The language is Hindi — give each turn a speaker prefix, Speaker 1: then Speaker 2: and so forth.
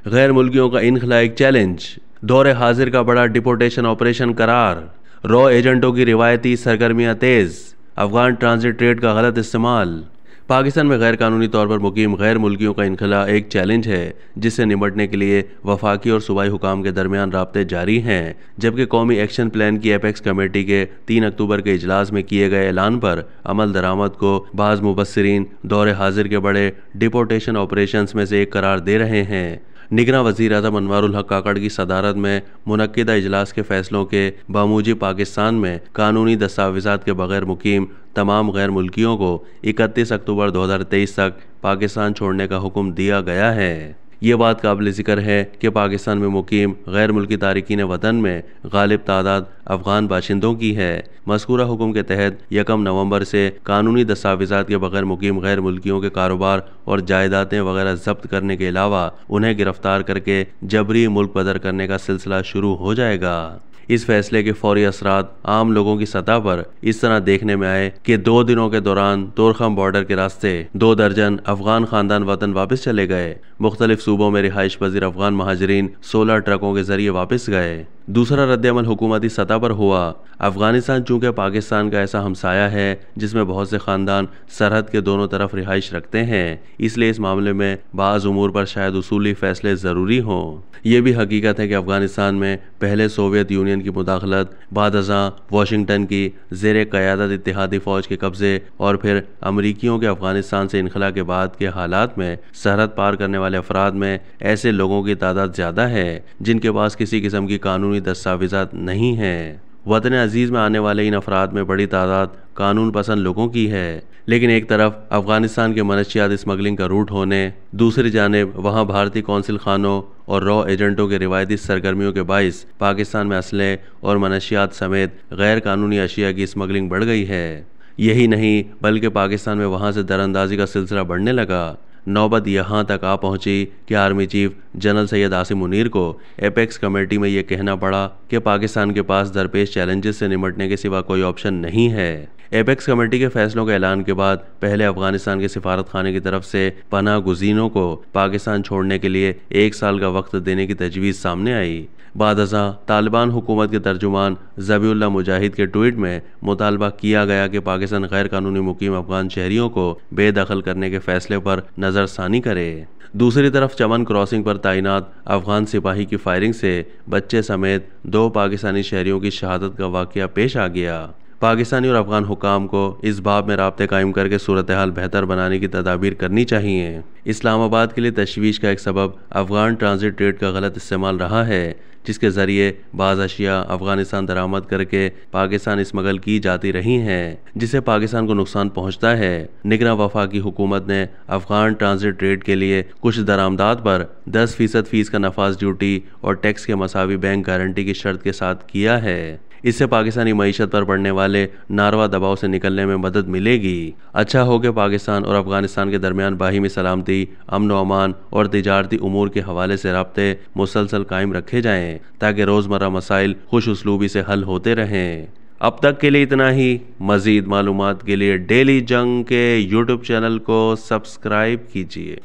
Speaker 1: गैर मुल्कियों का इनखला एक चैलेंज। दौरे हाजिर का बड़ा डिपोर्टेशन ऑपरेशन करार। रॉ एजेंटों की रिवायती सरगर्मियां तेज। अफगान ट्रांजिट ट्रेड का गलत इस्तेमाल। पाकिस्तान में गैर कानूनी तौर पर मुकीम गैर मुल्कियों का इनखला एक चैलेंज है जिससे निपटने के लिए वफाकी और सूबाई हुकाम के दरमियान राब्ते जारी हैं, जबकि कौमी एक्शन प्लान की एपेक्स कमेटी के 3 अक्टूबर के इजलास में किए गए ऐलान पर अमल दरामद को बाज़ मुबस्सिरीन दौरे हाजिर के बड़े डिपोर्टेशन ऑपरेशंस में से एक करार दे रहे हैं। निगरान वज़ीर आज़म अनवारुल हक काकड़ की सदारत में मुनक्किदा इजलास के फैसलों के बामूजिब पाकिस्तान में कानूनी दस्तावेज़ात के बगैर मुकीम तमाम गैर मुल्कियों को 31 अक्टूबर 2023 तक पाकिस्तान छोड़ने का हुक्म दिया गया है। ये बात काबिल ज़िक्र है कि पाकिस्तान में मुकीम गैर मुल्की तारिकीन वतन में गालिब तादाद अफगान बाशिंदों की है। मज़कूरा हुक्म के तहत 1 नवंबर से कानूनी दस्तावेज़ात के बगैर मुकीम गैर मुल्कियों के कारोबार और जायदादें वगैरह जब्त करने के अलावा उन्हें गिरफ्तार करके जबरी मुल्क बदर करने का सिलसिला शुरू हो जाएगा। इस फैसले के फौरी असरात आम लोगों की सतह पर इस तरह देखने में आए कि 2 दिनों के दौरान तोरखम बॉर्डर के रास्ते 2 दर्जन अफगान खानदान वतन वापस चले गए। मुख्तलिफ सूबों में रिहाइश पजीर अफगान महाजरीन 16 ट्रकों के जरिए वापस गए। दूसरा रद्द-ए-अमल हुकूमती सतह पर हुआ। अफगानिस्तान चूँकि पाकिस्तान का ऐसा हमसाया है जिसमें बहुत से ख़ानदान सरहद के दोनों तरफ रिहाइश रखते हैं, इसलिए इस मामले में बाज़ उमूर पर शायद उसूली फ़ैसले ज़रूरी हों। यह भी हकीकत है कि अफगानिस्तान में पहले सोवियत यूनियन की मुदाखलत, बाद अज़ां वाशिंगटन की ज़ेर क़यादत इत्तेहादी फ़ौज के कब्ज़े और फिर अमरीकियों के अफगानिस्तान से इनखला के बाद के हालात में सरहद पार करने वाले अफराद में ऐसे लोगों की तादाद ज़्यादा है जिनके पास किसी किस्म की कानूनी दस्तावेज़ात नहीं हैं। वतन अजीज़ में आने वाले इन अफराद में बड़ी तादाद कानून पसंद लोगों की है, लेकिन एक तरफ अफगानिस्तान के मनशियात स्मगलिंग का रूट होने, दूसरी जानिब वहाँ भारतीय कौंसिल खानों और रॉ एजेंटों के रिवायती सरगर्मियों के बाइस पाकिस्तान में असले और मनशियात समेत गैर कानूनी अशिया की स्मगलिंग बढ़ गई है। यही नहीं बल्कि पाकिस्तान में वहाँ से दरअंदाजी का सिलसिला बढ़ने लगा। नौबत यहाँ तक आ पहुँची कि army chief general Syed Asim Munir को एपेक्स कमेटी में ये कहना पड़ा कि पाकिस्तान के पास दरपेश चैलेंजेस से निपटने के सिवा कोई ऑप्शन नहीं है। एपेक्स कमेटी के फैसलों के ऐलान के बाद पहले अफगानिस्तान के सिफारत खाने की तरफ से पनाह गुज़ीनों को पाकिस्तान छोड़ने के लिए 1 साल का वक्त देने की तजवीज़ सामने आई। बाद अज़ां तालिबान हुकूमत के तर्जुमान ज़बीउल्लाह मुजाहिद के ट्वीट में मुतालबा किया गया कि पाकिस्तान गैर कानूनी मुकीम अफगान शहरियों को बेदखल करने के फैसले पर नज़रसानी करे। दूसरी तरफ चमन क्रॉसिंग पर तैनात अफगान सिपाही की फायरिंग से बच्चे समेत 2 पाकिस्तानी शहरियों की शहादत का वाक़या पेश आ गया। पाकिस्तानी और अफगान हुकाम को इस बाब में राब्ते कायम करके सूरत हाल बेहतर बनाने की तदाबीर करनी चाहिए। इस्लामाबाद के लिए तशवीश का एक सबब अफगान ट्रांजिट ट्रेड का गलत इस्तेमाल रहा है, जिसके ज़रिए बाज़ अशिया अफगानिस्तान दरामद करके पाकिस्तान स्मगल की जाती रही हैं, जिससे पाकिस्तान को नुकसान पहुंचता है। निगरान वफाकी हुकूमत ने अफगान ट्रांजिट ट्रेड के लिए कुछ दरामदात पर 10% फ़ीस का नफाज ड्यूटी और टैक्स के मसावी बैंक गारंटी की शर्त के साथ किया है। इससे पाकिस्तानी मईशत पर पड़ने वाले नारवा दबाव से निकलने में मदद मिलेगी। अच्छा हो कि पाकिस्तान और अफगानिस्तान के दरमियान बाहिमी सलामती, अमन व अमान और तिजारती उमूर के हवाले से राब्ते मुसलसल कायम रखे जाएँ ताकि रोज़मर्रा मसाइल खुश उसलूबी से हल होते रहें। अब तक के लिए इतना ही। मज़ीद मालूमात के लिए डेली जंग के यूट्यूब चैनल को सब्सक्राइब कीजिए।